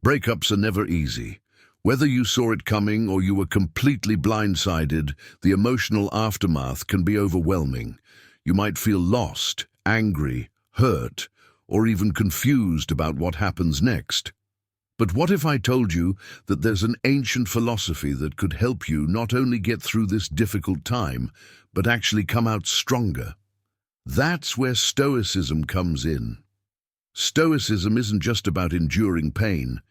Breakups are never easy. Whether you saw it coming or you were completely blindsided, the emotional aftermath can be overwhelming. You might feel lost, angry, hurt, or even confused about what happens next. But what if I told you that there's an ancient philosophy that could help you not only get through this difficult time, but actually come out stronger? That's where Stoicism comes in. Stoicism isn't just about enduring pain.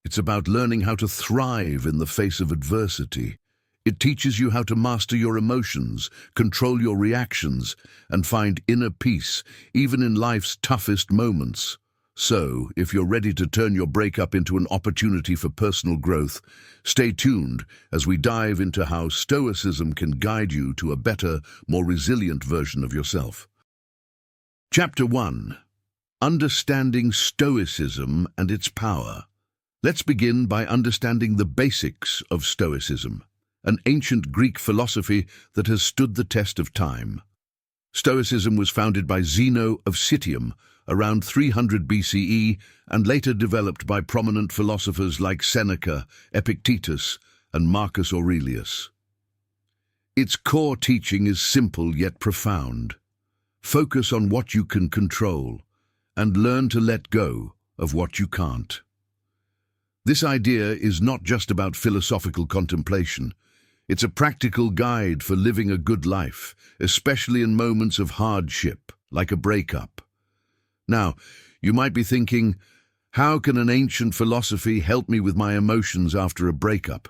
It's about learning how to thrive in the face of adversity. It teaches you how to master your emotions, control your reactions, and find inner peace, even in life's toughest moments. So, if you're ready to turn your breakup into an opportunity for personal growth, stay tuned as we dive into how Stoicism can guide you to a better, more resilient version of yourself. Chapter 1. Understanding Stoicism and its power. Let's begin by understanding the basics of Stoicism, an ancient Greek philosophy that has stood the test of time. Stoicism was founded by Zeno of Citium around 300 BCE and later developed by prominent philosophers like Seneca, Epictetus, and Marcus Aurelius. Its core teaching is simple yet profound. Focus on what you can control and learn to let go of what you can't. This idea is not just about philosophical contemplation. It's a practical guide for living a good life, especially in moments of hardship, like a breakup. Now, you might be thinking, how can an ancient philosophy help me with my emotions after a breakup?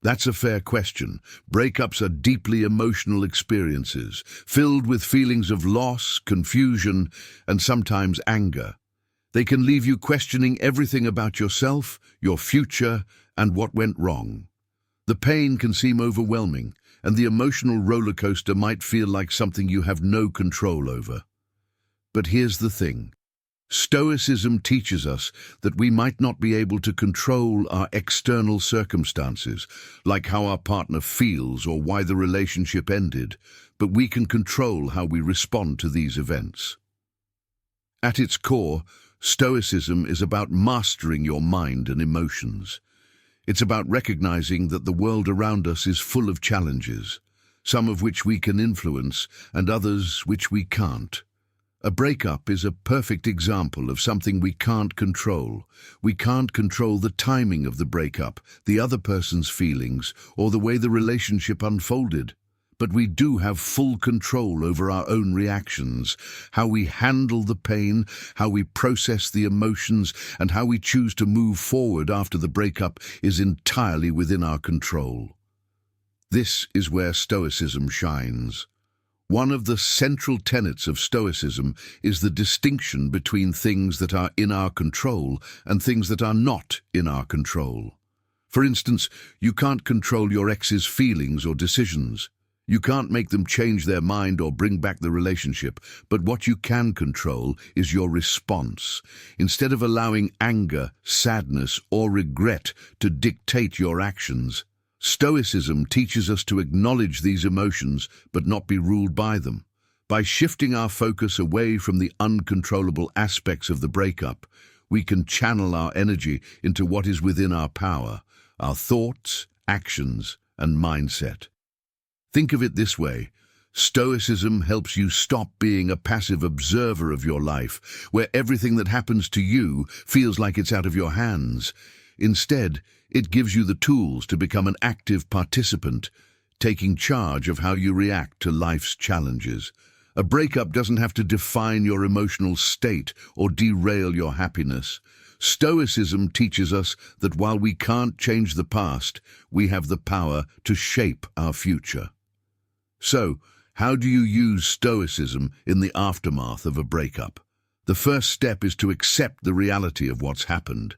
That's a fair question. Breakups are deeply emotional experiences, filled with feelings of loss, confusion, and sometimes anger. They can leave you questioning everything about yourself, your future, and what went wrong. The pain can seem overwhelming, and the emotional roller coaster might feel like something you have no control over. But here's the thing. Stoicism teaches us that we might not be able to control our external circumstances, like how our partner feels or why the relationship ended, but we can control how we respond to these events. At its core, Stoicism is about mastering your mind and emotions. It's about recognizing that the world around us is full of challenges, some of which we can influence and others which we can't. A breakup is a perfect example of something we can't control. We can't control the timing of the breakup, the other person's feelings, or the way the relationship unfolded. But we do have full control over our own reactions, how we handle the pain, how we process the emotions, and how we choose to move forward after the breakup is entirely within our control. This is where Stoicism shines. One of the central tenets of Stoicism is the distinction between things that are in our control and things that are not in our control. For instance, you can't control your ex's feelings or decisions. You can't make them change their mind or bring back the relationship, but what you can control is your response. Instead of allowing anger, sadness, or regret to dictate your actions, Stoicism teaches us to acknowledge these emotions but not be ruled by them. By shifting our focus away from the uncontrollable aspects of the breakup, we can channel our energy into what is within our power, our thoughts, actions, and mindset. Think of it this way. Stoicism helps you stop being a passive observer of your life, where everything that happens to you feels like it's out of your hands. Instead, it gives you the tools to become an active participant, taking charge of how you react to life's challenges. A breakup doesn't have to define your emotional state or derail your happiness. Stoicism teaches us that while we can't change the past, we have the power to shape our future. So, how do you use Stoicism in the aftermath of a breakup? The first step is to accept the reality of what's happened.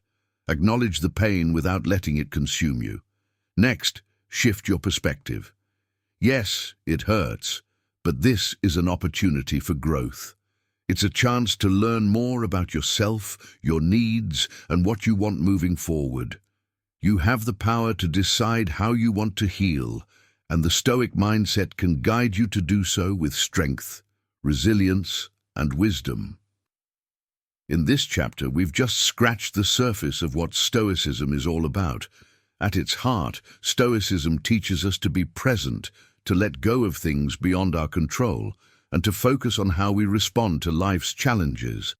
Acknowledge the pain without letting it consume you. Next, shift your perspective. Yes, it hurts, but this is an opportunity for growth. It's a chance to learn more about yourself, your needs, and what you want moving forward. You have the power to decide how you want to heal, and the Stoic mindset can guide you to do so with strength, resilience, and wisdom. In this chapter, we've just scratched the surface of what Stoicism is all about. At its heart, Stoicism teaches us to be present, to let go of things beyond our control, and to focus on how we respond to life's challenges.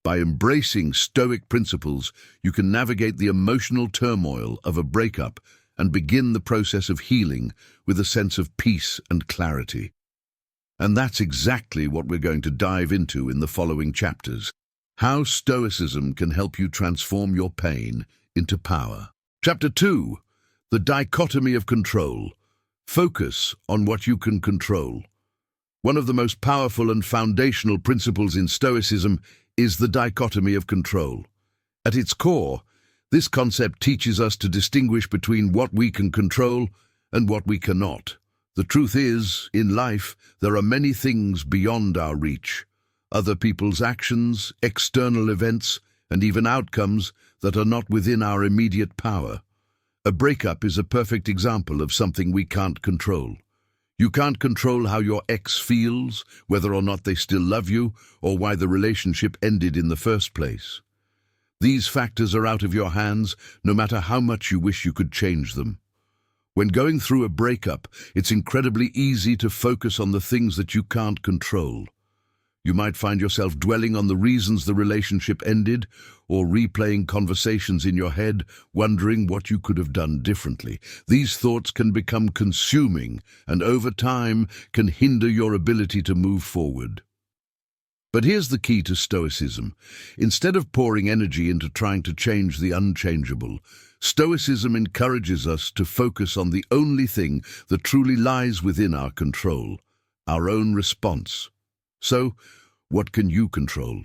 By embracing Stoic principles, you can navigate the emotional turmoil of a breakup and begin the process of healing with a sense of peace and clarity. And that's exactly what we're going to dive into in the following chapters. How Stoicism can help you transform your pain into power. Chapter 2. The dichotomy of control. Focus on what you can control. One of the most powerful and foundational principles in Stoicism is the dichotomy of control. At its core, this concept teaches us to distinguish between what we can control and what we cannot. The truth is, in life, there are many things beyond our reach. Other people's actions, external events, and even outcomes that are not within our immediate power. A breakup is a perfect example of something we can't control. You can't control how your ex feels, whether or not they still love you, or why the relationship ended in the first place. These factors are out of your hands, no matter how much you wish you could change them. When going through a breakup, it's incredibly easy to focus on the things that you can't control. You might find yourself dwelling on the reasons the relationship ended, or replaying conversations in your head, wondering what you could have done differently. These thoughts can become consuming, and over time can hinder your ability to move forward. But here's the key to Stoicism. Instead of pouring energy into trying to change the unchangeable, Stoicism encourages us to focus on the only thing that truly lies within our control, our own response. So, what can you control?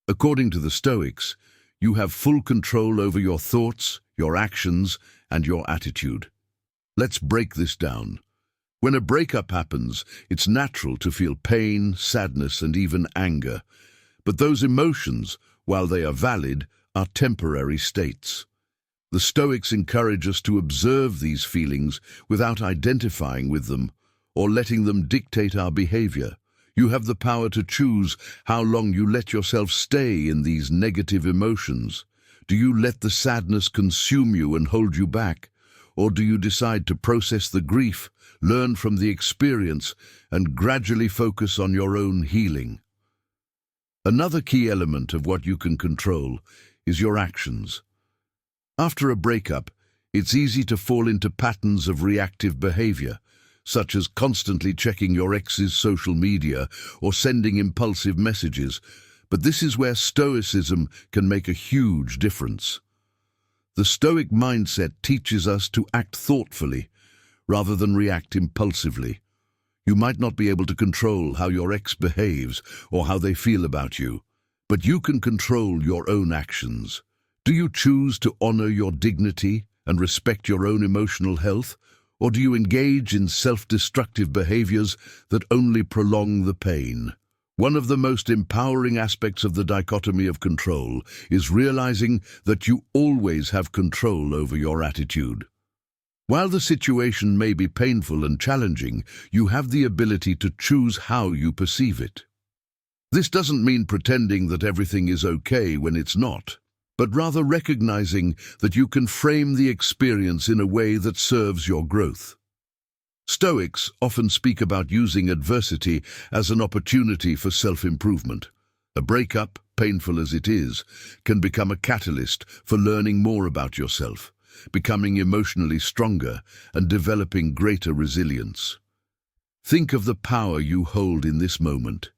According to the Stoics, you have full control over your thoughts, your actions, and your attitude. Let's break this down. When a breakup happens, it's natural to feel pain, sadness, and even anger. But those emotions, while they are valid, are temporary states. The Stoics encourage us to observe these feelings without identifying with them or letting them dictate our behavior. You have the power to choose how long you let yourself stay in these negative emotions. Do you let the sadness consume you and hold you back? Or do you decide to process the grief, learn from the experience, and gradually focus on your own healing? Another key element of what you can control is your actions. After a breakup, it's easy to fall into patterns of reactive behavior, such as constantly checking your ex's social media or sending impulsive messages, but this is where Stoicism can make a huge difference. The Stoic mindset teaches us to act thoughtfully, rather than react impulsively. You might not be able to control how your ex behaves or how they feel about you, but you can control your own actions. Do you choose to honor your dignity and respect your own emotional health? Or do you engage in self-destructive behaviors that only prolong the pain? One of the most empowering aspects of the dichotomy of control is realizing that you always have control over your attitude. While the situation may be painful and challenging, you have the ability to choose how you perceive it. This doesn't mean pretending that everything is okay when it's not, but rather recognizing that you can frame the experience in a way that serves your growth. Stoics often speak about using adversity as an opportunity for self-improvement. A breakup, painful as it is, can become a catalyst for learning more about yourself, becoming emotionally stronger, and developing greater resilience. Think of the power you hold in this moment.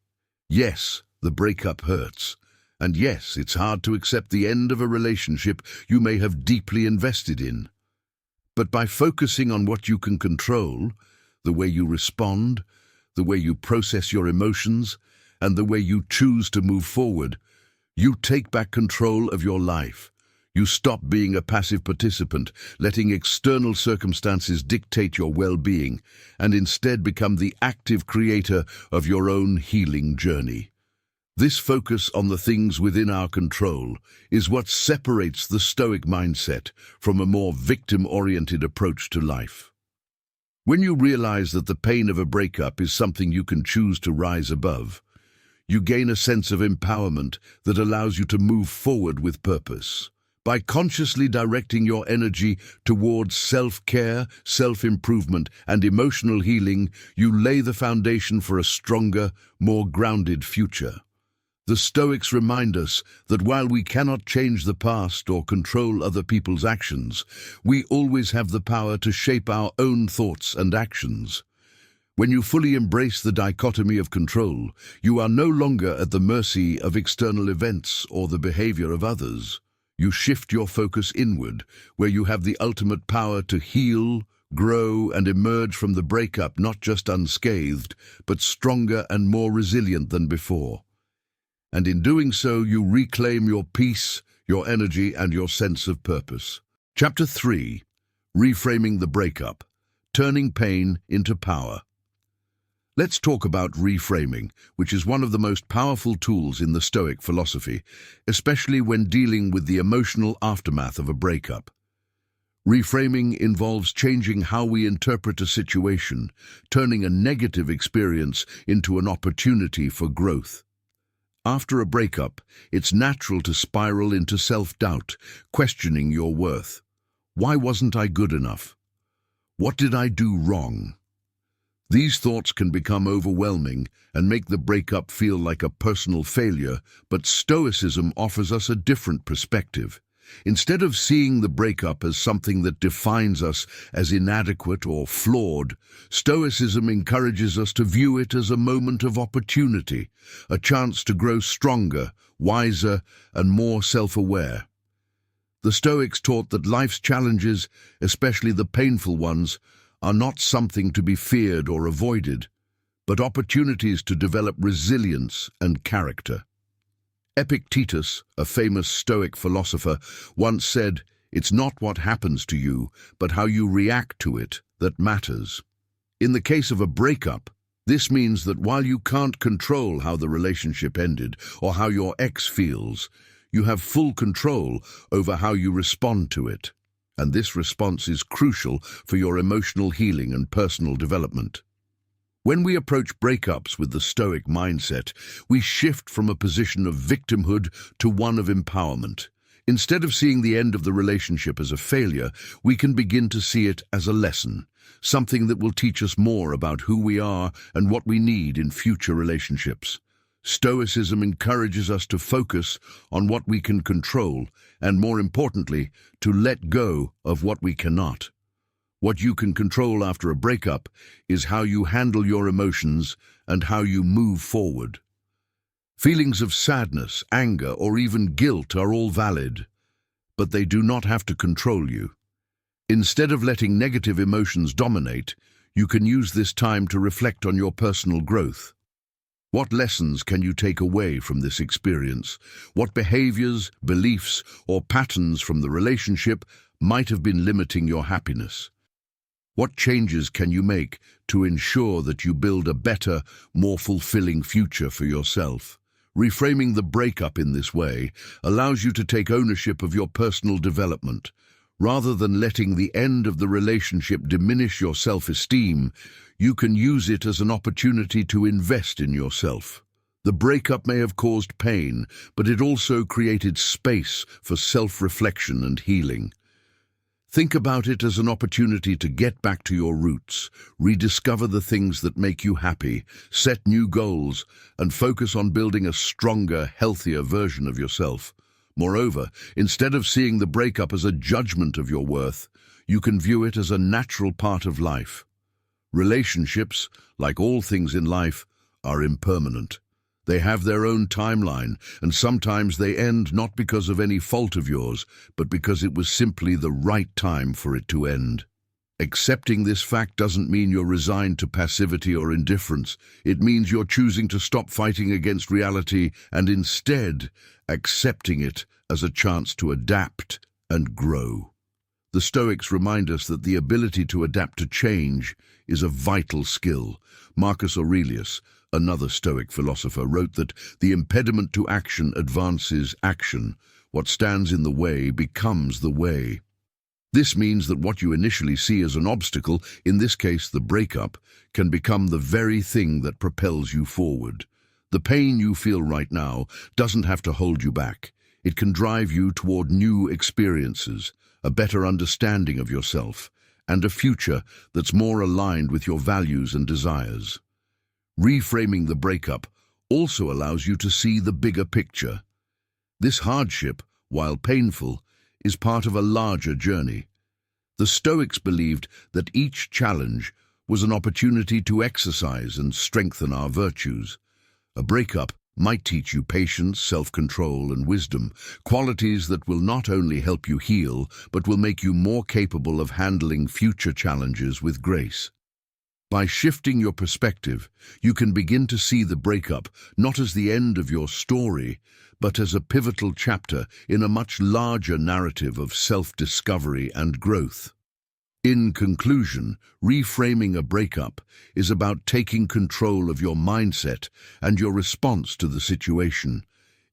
Yes, the breakup hurts. And yes, it's hard to accept the end of a relationship you may have deeply invested in. But by focusing on what you can control, the way you respond, the way you process your emotions, and the way you choose to move forward, you take back control of your life. You stop being a passive participant, letting external circumstances dictate your well-being, and instead become the active creator of your own healing journey. This focus on the things within our control is what separates the Stoic mindset from a more victim-oriented approach to life. When you realize that the pain of a breakup is something you can choose to rise above, You gain a sense of empowerment that allows you to move forward with purpose. By consciously directing your energy towards self-care, self-improvement, and emotional healing, you lay the foundation for a stronger, more grounded future. The Stoics remind us that while we cannot change the past or control other people's actions, we always have the power to shape our own thoughts and actions. When you fully embrace the dichotomy of control, you are no longer at the mercy of external events or the behavior of others. You shift your focus inward, where you have the ultimate power to heal, grow, and emerge from the breakup not just unscathed, but stronger and more resilient than before. And in doing so, you reclaim your peace, your energy, and your sense of purpose. Chapter 3. Reframing the breakup, turning pain into power. Let's talk about reframing, which is one of the most powerful tools in the Stoic philosophy, especially when dealing with the emotional aftermath of a breakup. Reframing involves changing how we interpret a situation, turning a negative experience into an opportunity for growth. After a breakup, it's natural to spiral into self-doubt, questioning your worth. Why wasn't I good enough? What did I do wrong? These thoughts can become overwhelming and make the breakup feel like a personal failure, but Stoicism offers us a different perspective. Instead of seeing the breakup as something that defines us as inadequate or flawed, Stoicism encourages us to view it as a moment of opportunity, a chance to grow stronger, wiser, and more self-aware. The Stoics taught that life's challenges, especially the painful ones, are not something to be feared or avoided, but opportunities to develop resilience and character. Epictetus, a famous Stoic philosopher, once said, "It's not what happens to you, but how you react to it that matters." In the case of a breakup, this means that while you can't control how the relationship ended or how your ex feels, you have full control over how you respond to it. And this response is crucial for your emotional healing and personal development. When we approach breakups with the Stoic mindset, we shift from a position of victimhood to one of empowerment. Instead of seeing the end of the relationship as a failure, we can begin to see it as a lesson, something that will teach us more about who we are and what we need in future relationships. Stoicism encourages us to focus on what we can control and, more importantly, to let go of what we cannot. What you can control after a breakup is how you handle your emotions and how you move forward. Feelings of sadness, anger, or even guilt are all valid, but they do not have to control you. Instead of letting negative emotions dominate, you can use this time to reflect on your personal growth. What lessons can you take away from this experience? What behaviors, beliefs, or patterns from the relationship might have been limiting your happiness? What changes can you make to ensure that you build a better, more fulfilling future for yourself? Reframing the breakup in this way allows you to take ownership of your personal development. Rather than letting the end of the relationship diminish your self-esteem, you can use it as an opportunity to invest in yourself. The breakup may have caused pain, but it also created space for self-reflection and healing. Think about it as an opportunity to get back to your roots, rediscover the things that make you happy, set new goals, and focus on building a stronger, healthier version of yourself. Moreover, instead of seeing the breakup as a judgment of your worth, you can view it as a natural part of life. Relationships, like all things in life, are impermanent. They have their own timeline, and sometimes they end not because of any fault of yours, but because it was simply the right time for it to end. Accepting this fact doesn't mean you're resigned to passivity or indifference. It means you're choosing to stop fighting against reality and instead accepting it as a chance to adapt and grow. The Stoics remind us that the ability to adapt to change is a vital skill. Marcus Aurelius, another Stoic philosopher, wrote that the impediment to action advances action. What stands in the way becomes the way. This means that what you initially see as an obstacle, in this case the breakup, can become the very thing that propels you forward. The pain you feel right now doesn't have to hold you back. It can drive you toward new experiences, a better understanding of yourself, and a future that's more aligned with your values and desires. Reframing the breakup also allows you to see the bigger picture. This hardship, while painful, is part of a larger journey. The Stoics believed that each challenge was an opportunity to exercise and strengthen our virtues. A breakup might teach you patience, self-control, and wisdom, qualities that will not only help you heal, but will make you more capable of handling future challenges with grace. By shifting your perspective, you can begin to see the breakup not as the end of your story, but as a pivotal chapter in a much larger narrative of self-discovery and growth. In conclusion, reframing a breakup is about taking control of your mindset and your response to the situation.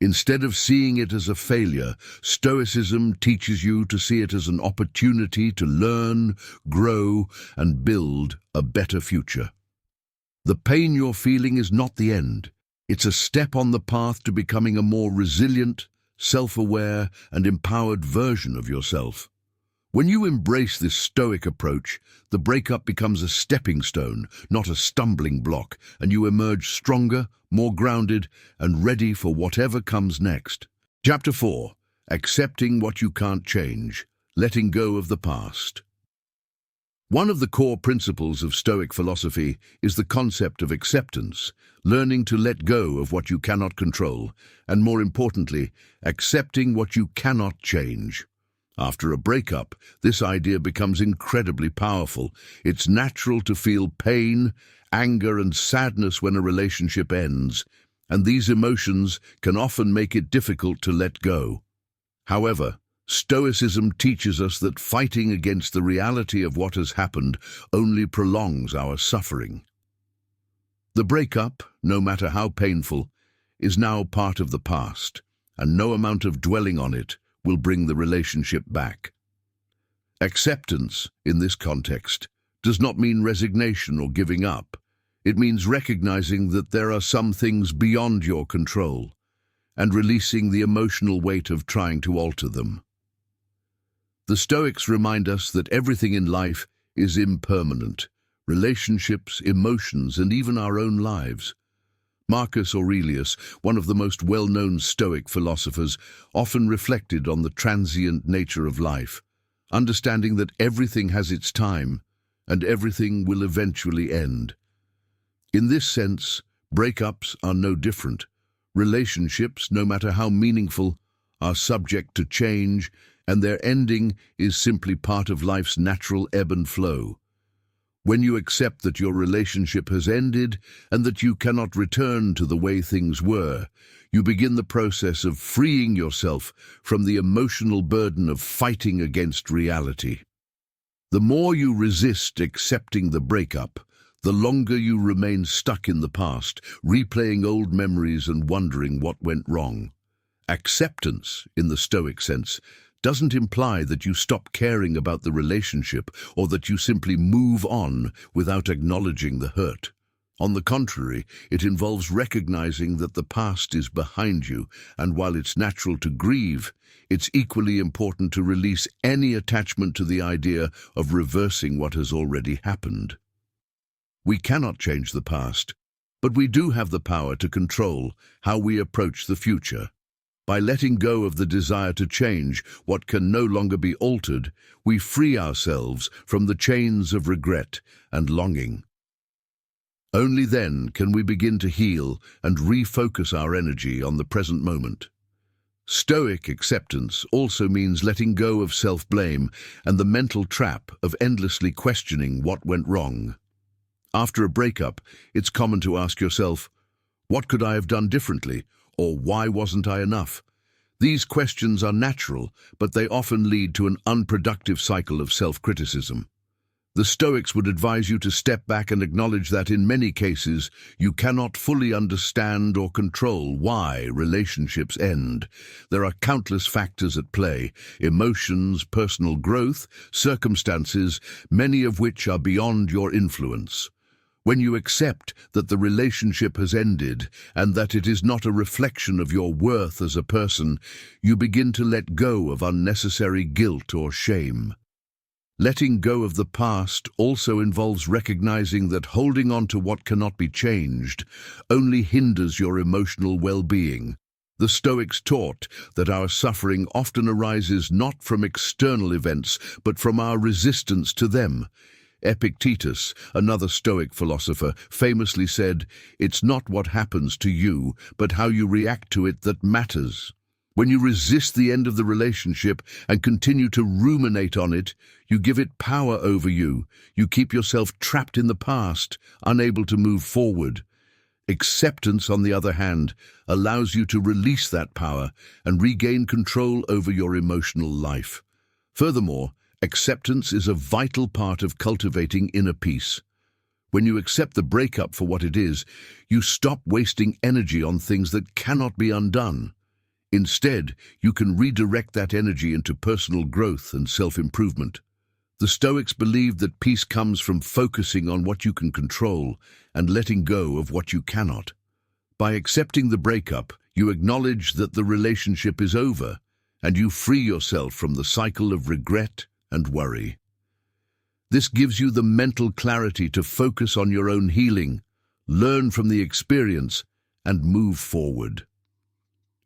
Instead of seeing it as a failure, Stoicism teaches you to see it as an opportunity to learn, grow, and build a better future. The pain you're feeling is not the end. It's a step on the path to becoming a more resilient, self-aware, and empowered version of yourself. When you embrace this Stoic approach, the breakup becomes a stepping stone, not a stumbling block, and you emerge stronger, more grounded, and ready for whatever comes next. Chapter 4. Accepting what you can't change, letting go of the past. One of the core principles of Stoic philosophy is the concept of acceptance, learning to let go of what you cannot control, and more importantly, accepting what you cannot change. After a breakup, this idea becomes incredibly powerful. It's natural to feel pain, anger, and sadness when a relationship ends, and these emotions can often make it difficult to let go. However, Stoicism teaches us that fighting against the reality of what has happened only prolongs our suffering. The breakup, no matter how painful, is now part of the past, and no amount of dwelling on it will bring the relationship back. Acceptance, in this context, does not mean resignation or giving up. It means recognizing that there are some things beyond your control, and releasing the emotional weight of trying to alter them. The Stoics remind us that everything in life is impermanent: relationships, emotions, and even our own lives. Marcus Aurelius, one of the most well-known Stoic philosophers, often reflected on the transient nature of life, understanding that everything has its time and everything will eventually end. In this sense, breakups are no different. Relationships, no matter how meaningful, are subject to change, and their ending is simply part of life's natural ebb and flow. When you accept that your relationship has ended and that you cannot return to the way things were, you begin the process of freeing yourself from the emotional burden of fighting against reality. The more you resist accepting the breakup, the longer you remain stuck in the past, replaying old memories and wondering what went wrong. Acceptance, in the Stoic sense, doesn't imply that you stop caring about the relationship or that you simply move on without acknowledging the hurt. On the contrary, it involves recognizing that the past is behind you, and while it's natural to grieve, it's equally important to release any attachment to the idea of reversing what has already happened. We cannot change the past, but we do have the power to control how we approach the future. By letting go of the desire to change what can no longer be altered, we free ourselves from the chains of regret and longing. Only then can we begin to heal and refocus our energy on the present moment. Stoic acceptance also means letting go of self-blame and the mental trap of endlessly questioning what went wrong. After a breakup, it's common to ask yourself, "What could I have done differently?" Or "Why wasn't I enough?" These questions are natural, but they often lead to an unproductive cycle of self-criticism. The Stoics would advise you to step back and acknowledge that in many cases you cannot fully understand or control why relationships end. There are countless factors at play: emotions, personal growth, circumstances, many of which are beyond your influence. When you accept that the relationship has ended and that it is not a reflection of your worth as a person, you begin to let go of unnecessary guilt or shame. Letting go of the past also involves recognizing that holding on to what cannot be changed only hinders your emotional well-being. The Stoics taught that our suffering often arises not from external events, but from our resistance to them. Epictetus, another Stoic philosopher, famously said, "It's not what happens to you, but how you react to it that matters." When you resist the end of the relationship and continue to ruminate on it, you give it power over you. You keep yourself trapped in the past, unable to move forward. Acceptance, on the other hand, allows you to release that power and regain control over your emotional life. Furthermore, acceptance is a vital part of cultivating inner peace. When you accept the breakup for what it is, you stop wasting energy on things that cannot be undone. Instead, you can redirect that energy into personal growth and self-improvement. The Stoics believed that peace comes from focusing on what you can control and letting go of what you cannot. By accepting the breakup, you acknowledge that the relationship is over, and you free yourself from the cycle of regret and worry. This gives you the mental clarity to focus on your own healing, learn from the experience, and move forward.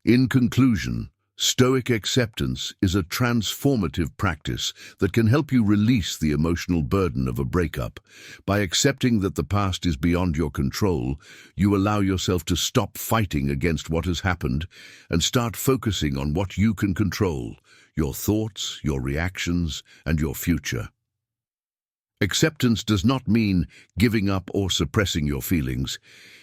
In conclusion, Stoic acceptance is a transformative practice that can help you release the emotional burden of a breakup. By accepting that the past is beyond your control, you allow yourself to stop fighting against what has happened and start focusing on what you can control: your thoughts, your reactions, and your future. Acceptance does not mean giving up or suppressing your feelings.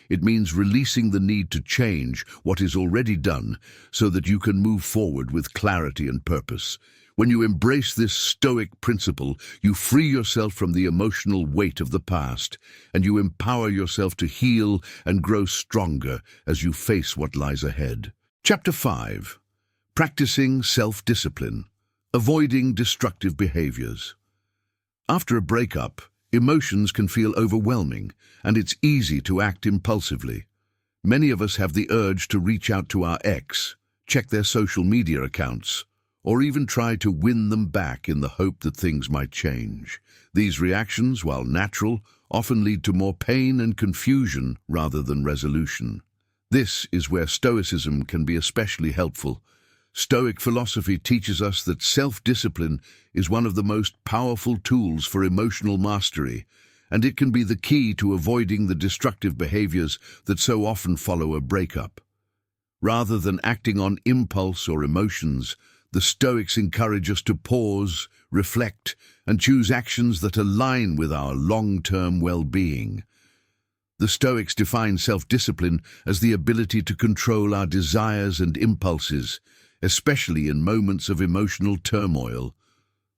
It means releasing the need to change what is already done so that you can move forward with clarity and purpose. When you embrace this Stoic principle, you free yourself from the emotional weight of the past, and you empower yourself to heal and grow stronger as you face what lies ahead. Chapter 5. Practicing self-discipline, avoiding destructive behaviors. After a breakup, emotions can feel overwhelming, and it's easy to act impulsively. Many of us have the urge to reach out to our ex, check their social media accounts, or even try to win them back in the hope that things might change. These reactions, while natural, often lead to more pain and confusion rather than resolution. This is where Stoicism can be especially helpful. Stoic philosophy teaches us that self-discipline is one of the most powerful tools for emotional mastery, and it can be the key to avoiding the destructive behaviors that so often follow a breakup. Rather than acting on impulse or emotions, the Stoics encourage us to pause, reflect, and choose actions that align with our long-term well-being. The Stoics define self-discipline as the ability to control our desires and impulses, especially in moments of emotional turmoil.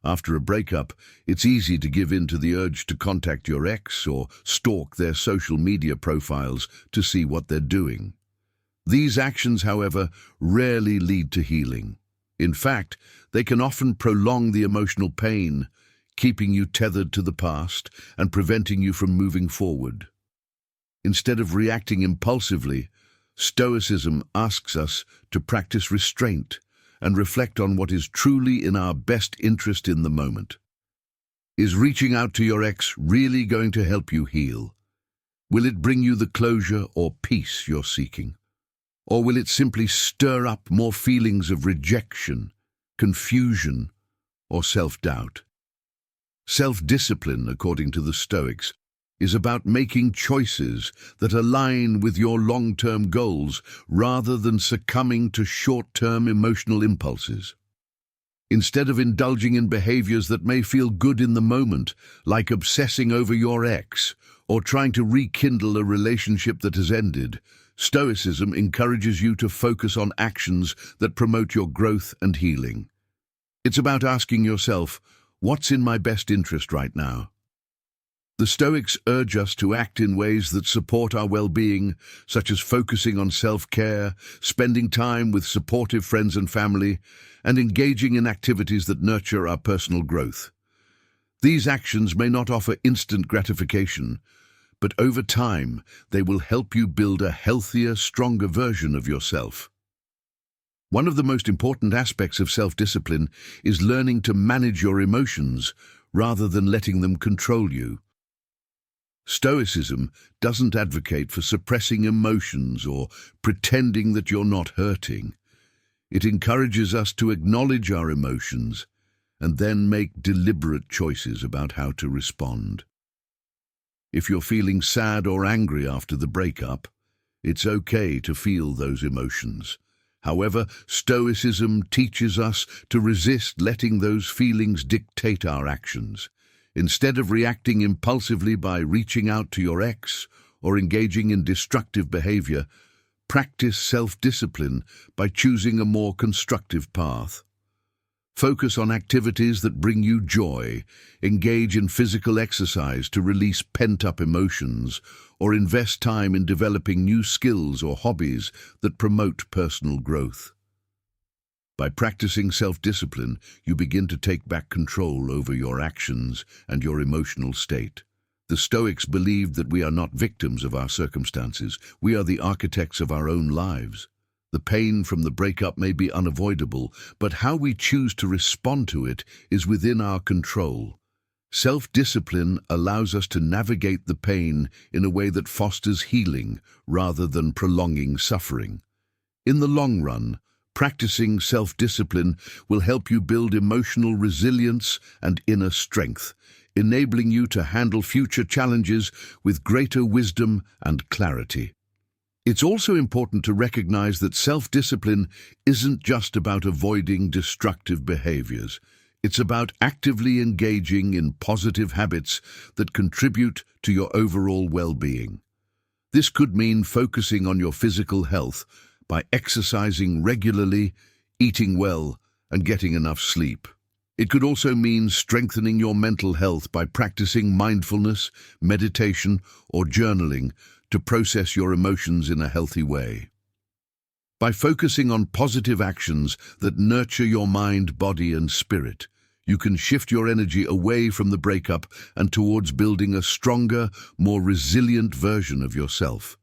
After a breakup, it's easy to give in to the urge to contact your ex or stalk their social media profiles to see what they're doing. These actions, however, rarely lead to healing. In fact, they can often prolong the emotional pain, keeping you tethered to the past and preventing you from moving forward. Instead of reacting impulsively, Stoicism asks us to practice restraint and reflect on what is truly in our best interest in the moment. Is reaching out to your ex really going to help you heal? Will it bring you the closure or peace you're seeking? Or will it simply stir up more feelings of rejection, confusion, or self-doubt? Self-discipline, according to the Stoics, is about making choices that align with your long-term goals rather than succumbing to short-term emotional impulses. Instead of indulging in behaviors that may feel good in the moment, like obsessing over your ex or trying to rekindle a relationship that has ended, Stoicism encourages you to focus on actions that promote your growth and healing. It's about asking yourself, what's in my best interest right now? The Stoics urge us to act in ways that support our well-being, such as focusing on self-care, spending time with supportive friends and family, and engaging in activities that nurture our personal growth. These actions may not offer instant gratification, but over time, they will help you build a healthier, stronger version of yourself. One of the most important aspects of self-discipline is learning to manage your emotions rather than letting them control you. Stoicism doesn't advocate for suppressing emotions or pretending that you're not hurting. It encourages us to acknowledge our emotions and then make deliberate choices about how to respond. If you're feeling sad or angry after the breakup, it's okay to feel those emotions. However, Stoicism teaches us to resist letting those feelings dictate our actions. Instead of reacting impulsively by reaching out to your ex or engaging in destructive behavior, practice self-discipline by choosing a more constructive path. Focus on activities that bring you joy, engage in physical exercise to release pent-up emotions, or invest time in developing new skills or hobbies that promote personal growth. By practicing self-discipline, you begin to take back control over your actions and your emotional state. The Stoics believed that we are not victims of our circumstances, we are the architects of our own lives. The pain from the breakup may be unavoidable, but how we choose to respond to it is within our control. Self-discipline allows us to navigate the pain in a way that fosters healing rather than prolonging suffering. In the long run, practicing self-discipline will help you build emotional resilience and inner strength, enabling you to handle future challenges with greater wisdom and clarity. It's also important to recognize that self-discipline isn't just about avoiding destructive behaviors. It's about actively engaging in positive habits that contribute to your overall well-being. This could mean focusing on your physical health by exercising regularly, eating well, and getting enough sleep. It could also mean strengthening your mental health by practicing mindfulness, meditation, or journaling to process your emotions in a healthy way. By focusing on positive actions that nurture your mind, body, and spirit, you can shift your energy away from the breakup and towards building a stronger, more resilient version of yourself.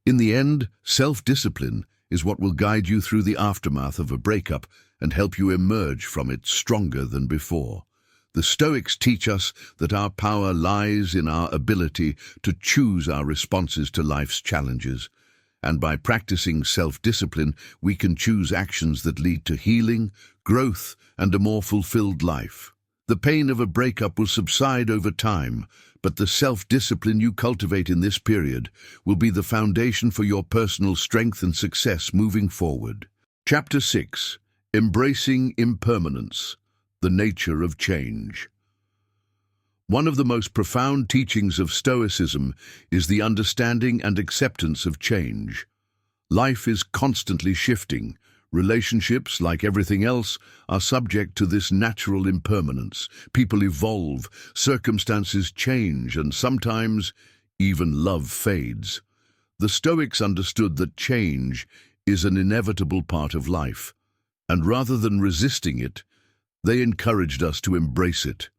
In the end, self-discipline is what will guide you through the aftermath of a breakup and help you emerge from it stronger than before. The Stoics teach us that our power lies in our ability to choose our responses to life's challenges, and by practicing self-discipline, we can choose actions that lead to healing, growth, and a more fulfilled life. The pain of a breakup will subside over time, but the self-discipline you cultivate in this period will be the foundation for your personal strength and success moving forward. Chapter 6. Embracing Impermanence, the Nature of Change. One of the most profound teachings of Stoicism is the understanding and acceptance of change. Life is constantly shifting. Relationships, like everything else, are subject to this natural impermanence. People evolve, circumstances change, and sometimes even love fades. The Stoics understood that change is an inevitable part of life, and rather than resisting it, they encouraged us to embrace it.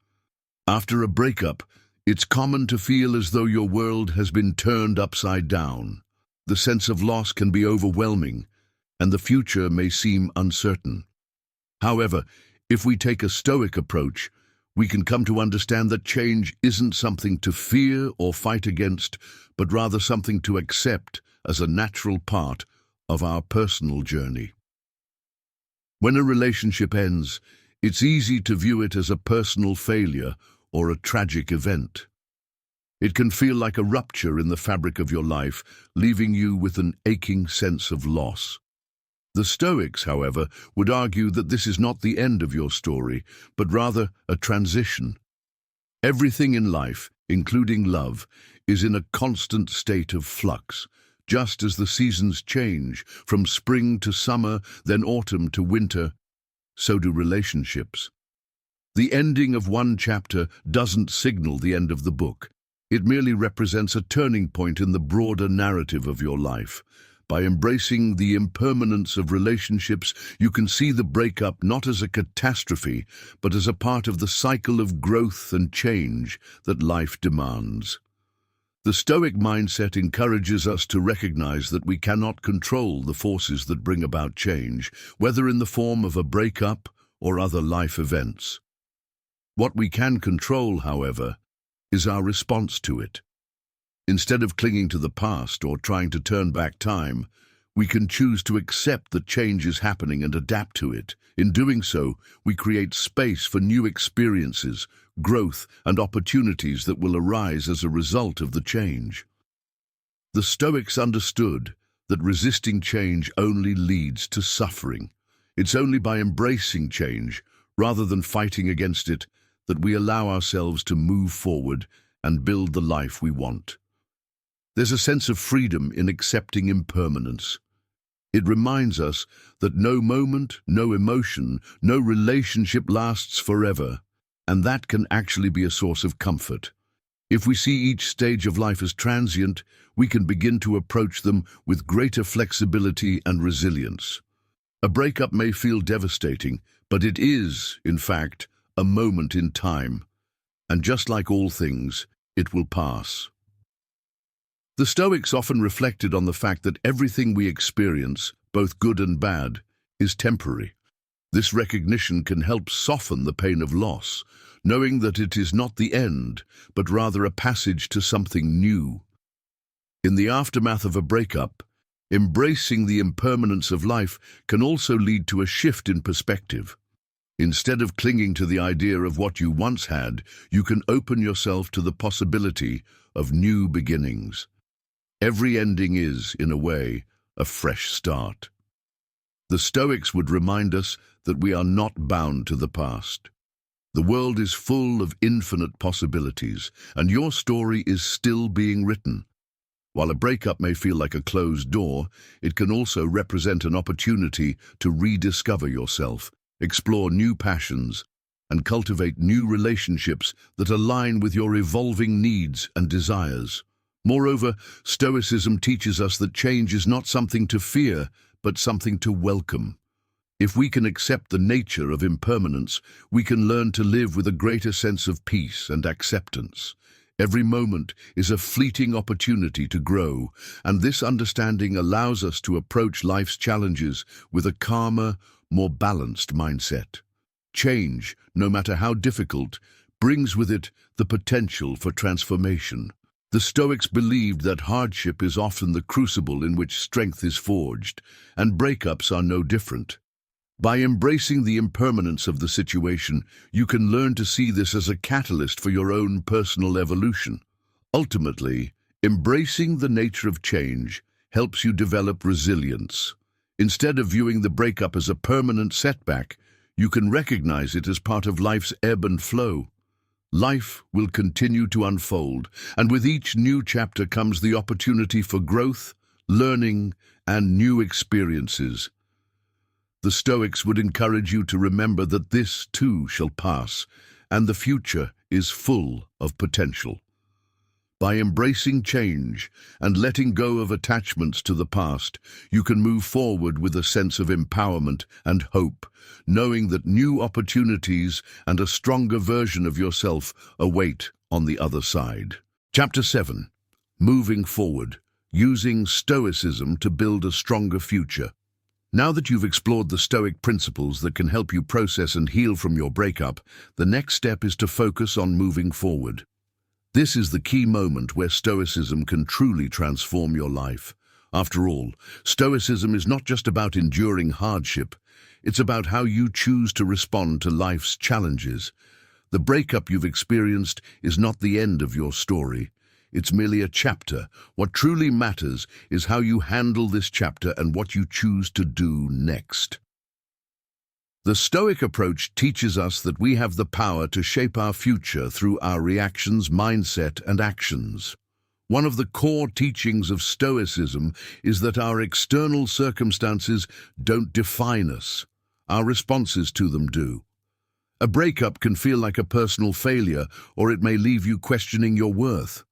After a breakup, it's common to feel as though your world has been turned upside down. The sense of loss can be overwhelming, and the future may seem uncertain. However, if we take a Stoic approach, we can come to understand that change isn't something to fear or fight against, but rather something to accept as a natural part of our personal journey. When a relationship ends, it's easy to view it as a personal failure or a tragic event. It can feel like a rupture in the fabric of your life, leaving you with an aching sense of loss. The Stoics, however, would argue that this is not the end of your story, but rather a transition. Everything in life, including love, is in a constant state of flux. Just as the seasons change, from spring to summer, then autumn to winter, so do relationships. The ending of one chapter doesn't signal the end of the book. It merely represents a turning point in the broader narrative of your life. By embracing the impermanence of relationships, you can see the breakup not as a catastrophe, but as a part of the cycle of growth and change that life demands. The Stoic mindset encourages us to recognize that we cannot control the forces that bring about change, whether in the form of a breakup or other life events. What we can control, however, is our response to it. Instead of clinging to the past or trying to turn back time, we can choose to accept that change is happening and adapt to it. In doing so, we create space for new experiences, growth, and opportunities that will arise as a result of the change. The Stoics understood that resisting change only leads to suffering. It's only by embracing change, rather than fighting against it, that we allow ourselves to move forward and build the life we want. There's a sense of freedom in accepting impermanence. It reminds us that no moment, no emotion, no relationship lasts forever, and that can actually be a source of comfort. If we see each stage of life as transient, we can begin to approach them with greater flexibility and resilience. A breakup may feel devastating, but it is, in fact, a moment in time, and just like all things, it will pass. The Stoics often reflected on the fact that everything we experience, both good and bad, is temporary. This recognition can help soften the pain of loss, knowing that it is not the end, but rather a passage to something new. In the aftermath of a breakup, embracing the impermanence of life can also lead to a shift in perspective. Instead of clinging to the idea of what you once had, you can open yourself to the possibility of new beginnings. Every ending is, in a way, a fresh start. The Stoics would remind us that we are not bound to the past. The world is full of infinite possibilities, and your story is still being written. While a breakup may feel like a closed door, it can also represent an opportunity to rediscover yourself, explore new passions, and cultivate new relationships that align with your evolving needs and desires. Moreover, Stoicism teaches us that change is not something to fear, but something to welcome. If we can accept the nature of impermanence, we can learn to live with a greater sense of peace and acceptance. Every moment is a fleeting opportunity to grow, and this understanding allows us to approach life's challenges with a calmer, more balanced mindset. Change, no matter how difficult, brings with it the potential for transformation. The Stoics believed that hardship is often the crucible in which strength is forged, and breakups are no different. By embracing the impermanence of the situation, you can learn to see this as a catalyst for your own personal evolution. Ultimately, embracing the nature of change helps you develop resilience. Instead of viewing the breakup as a permanent setback, you can recognize it as part of life's ebb and flow. Life will continue to unfold, and with each new chapter comes the opportunity for growth, learning, and new experiences. The Stoics would encourage you to remember that this too shall pass, and the future is full of potential. By embracing change and letting go of attachments to the past, you can move forward with a sense of empowerment and hope, knowing that new opportunities and a stronger version of yourself await on the other side. Chapter 7. Moving Forward, Using Stoicism to Build a Stronger Future. Now that you've explored the Stoic principles that can help you process and heal from your breakup, the next step is to focus on moving forward. This is the key moment where Stoicism can truly transform your life. After all, Stoicism is not just about enduring hardship, it's about how you choose to respond to life's challenges. The breakup you've experienced is not the end of your story. It's merely a chapter. What truly matters is how you handle this chapter and what you choose to do next. The Stoic approach teaches us that we have the power to shape our future through our reactions, mindset, and actions. One of the core teachings of Stoicism is that our external circumstances don't define us. Our responses to them do. A breakup can feel like a personal failure, or it may leave you questioning your worth.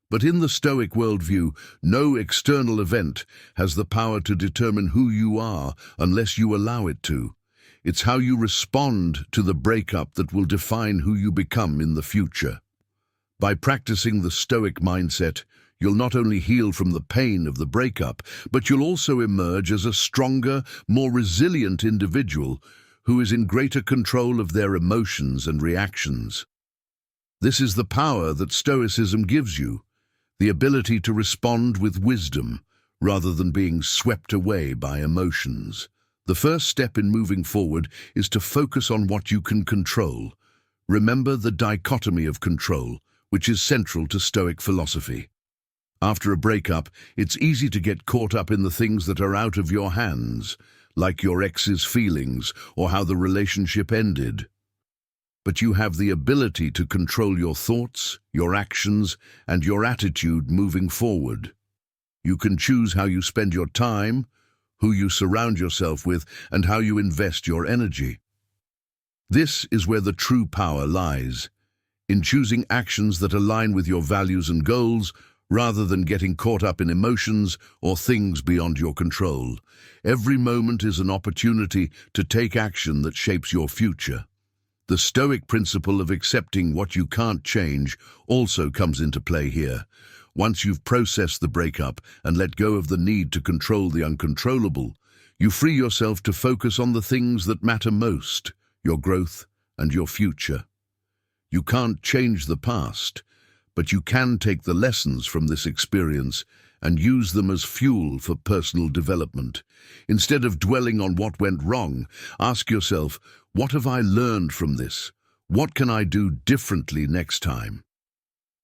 But in the Stoic worldview, no external event has the power to determine who you are unless you allow it to. It's how you respond to the breakup that will define who you become in the future. By practicing the Stoic mindset, You'll not only heal from the pain of the breakup, but you'll also emerge as a stronger, more resilient individual who is in greater control of their emotions and reactions. This is the power that Stoicism gives you, the ability to respond with wisdom rather than being swept away by emotions. The first step in moving forward is to focus on what you can control. Remember the dichotomy of control, which is central to Stoic philosophy. After a breakup, it's easy to get caught up in the things that are out of your hands, like your ex's feelings or how the relationship ended. But you have the ability to control your thoughts, your actions, and your attitude moving forward. You can choose how you spend your time, who you surround yourself with, and how you invest your energy. This is where the true power lies, in choosing actions that align with your values and goals, rather than getting caught up in emotions or things beyond your control. Every moment is an opportunity to take action that shapes your future. The Stoic principle of accepting what you can't change also comes into play here. Once you've processed the breakup and let go of the need to control the uncontrollable, you free yourself to focus on the things that matter most, your growth and your future. You can't change the past, but you can take the lessons from this experience and use them as fuel for personal development. Instead of dwelling on what went wrong, ask yourself, what have I learned from this? What can I do differently next time?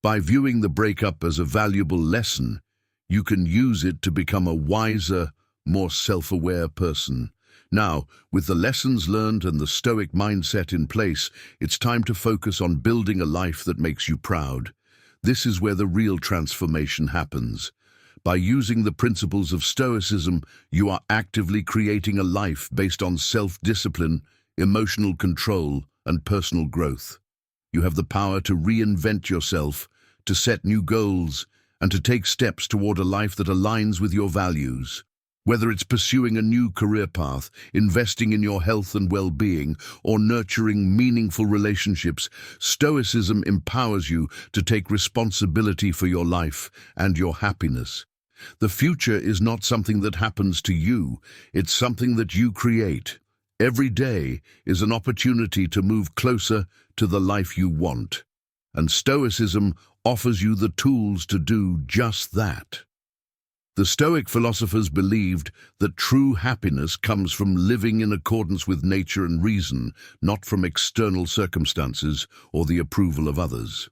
By viewing the breakup as a valuable lesson, you can use it to become a wiser, more self-aware person. Now, with the lessons learned and the Stoic mindset in place, it's time to focus on building a life that makes you proud. This is where the real transformation happens. By using the principles of Stoicism, you are actively creating a life based on self-discipline, emotional control, and personal growth. You have the power to reinvent yourself, to set new goals, and to take steps toward a life that aligns with your values. Whether it's pursuing a new career path, investing in your health and well-being, or nurturing meaningful relationships, Stoicism empowers you to take responsibility for your life and your happiness. The future is not something that happens to you, it's something that you create. Every day is an opportunity to move closer to the life you want, and Stoicism offers you the tools to do just that. The Stoic philosophers believed that true happiness comes from living in accordance with nature and reason, not from external circumstances or the approval of others.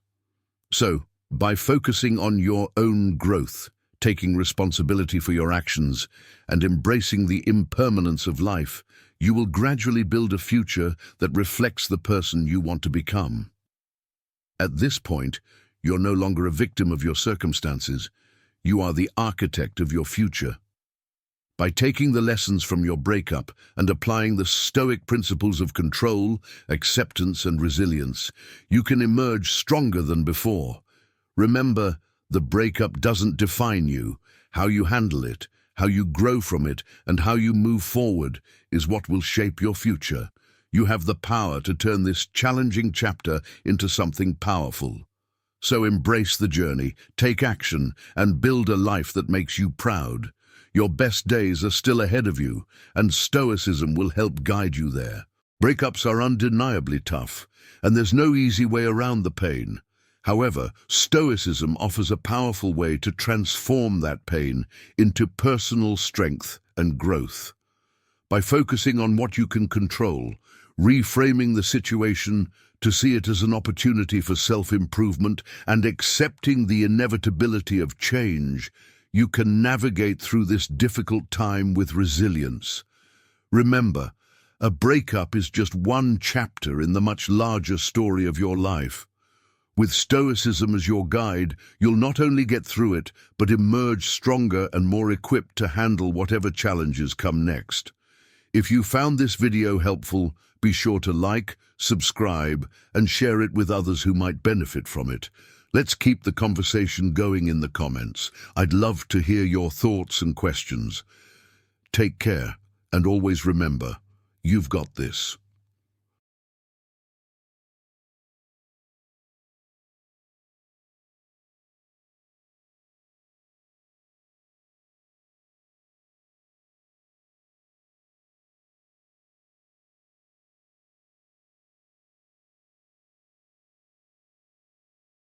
So, by focusing on your own growth, taking responsibility for your actions, and embracing the impermanence of life, you will gradually build a future that reflects the person you want to become. At this point, you're no longer a victim of your circumstances. You are the architect of your future. By taking the lessons from your breakup and applying the Stoic principles of control, acceptance, and resilience, you can emerge stronger than before. Remember, the breakup doesn't define you. How you handle it, how you grow from it, and how you move forward is what will shape your future. You have the power to turn this challenging chapter into something powerful. So embrace the journey, take action, and build a life that makes you proud. Your best days are still ahead of you, and Stoicism will help guide you there. Breakups are undeniably tough, and there's no easy way around the pain. However, Stoicism offers a powerful way to transform that pain into personal strength and growth. By focusing on what you can control, reframing the situation to see it as an opportunity for self-improvement, and accepting the inevitability of change, you can navigate through this difficult time with resilience. Remember, a breakup is just one chapter in the much larger story of your life. With Stoicism as your guide, you'll not only get through it, but emerge stronger and more equipped to handle whatever challenges come next. If you found this video helpful, be sure to like, subscribe, and share it with others who might benefit from it. Let's keep the conversation going in the comments. I'd love to hear your thoughts and questions. Take care, and always remember, you've got this.